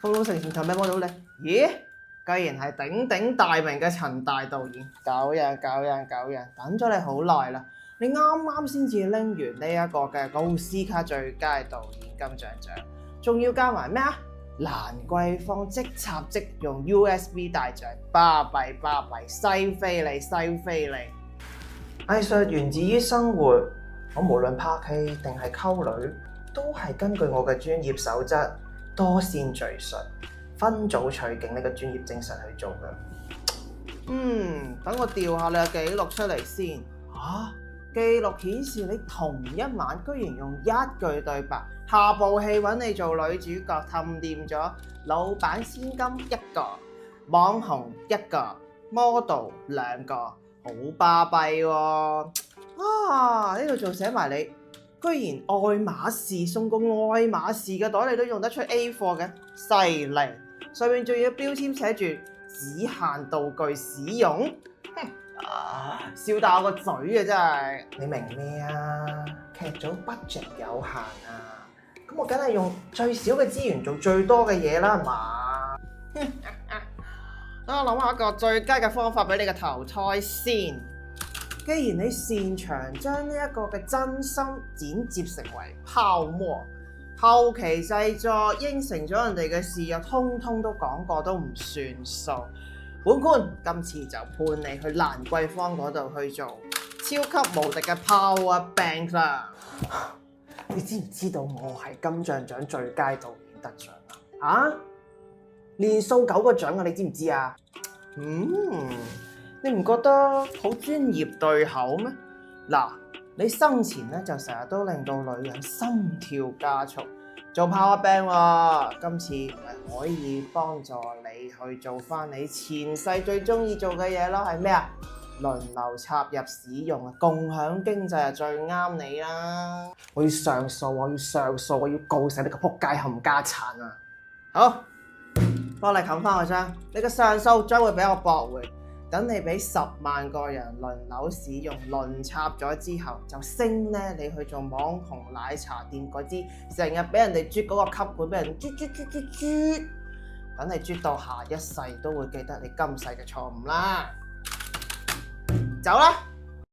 風龍城前頭咩幫到你？咦，居然係鼎鼎大名嘅陳大導演，狗人，等咗你好耐啦！你啱啱先至拎完呢一個嘅奧斯卡最佳導演金像獎，仲要加埋咩啊？蘭桂坊即插即用 USB 大獎，巴閉，西非利！藝術源自於生活，我無論拍戲定係溝女，都係根據我嘅專業守則，多線敘述、分組取景呢個專業精神去做嘅。等我調下你嘅記錄出嚟先。記錄顯示你同一晚居然用一句對白，下部戲揾你做女主角，氹掂咗老闆千金一個，網紅一個，model 兩個，好巴閉喎！呢度仲寫埋你，居然愛馬仕送個愛馬仕嘅袋你都用得出 A 貨嘅，犀利！上面仲要標籤寫住只限道具使用。笑大我個嘴啊！真係，你明咩啊？劇組 budget 有限啊，咁我梗係用最少嘅資源做最多嘅嘢啦，係嘛？等我諗下一個最佳嘅方法俾你嘅投胎先。既然你擅長將呢一個嘅真心剪接成為泡沫，後期製作應承咗人哋嘅事又通通都講過都唔算數。本官今次就判你去蘭桂坊嗰度去做超級無敵嘅 Power Bank 啦！你知唔知道我係金像獎最佳導演得獎啊？連數9個獎啊！你知唔知啊？你唔覺得好專業對口咩？嗱，你生前咧就成日都令到女人心跳加速。做 Power Bank 喎，今次咪可以幫助你去做翻你前世最中意做嘅嘢咯，係咩啊？輪流插入使用啊，共享經濟啊，最啱你啦！我要上訴，我要告死你個仆街冚家鏟啊！好，幫你冚翻個章，你嘅上訴將會俾我駁回。等你俾10萬個人輪流使用，輪插咗之後，就升咧你去做網紅奶茶店嗰支，成日俾人哋啜嗰個吸管，俾人啜，等你啜到下一世都會記得你今世嘅錯誤啦。走啦！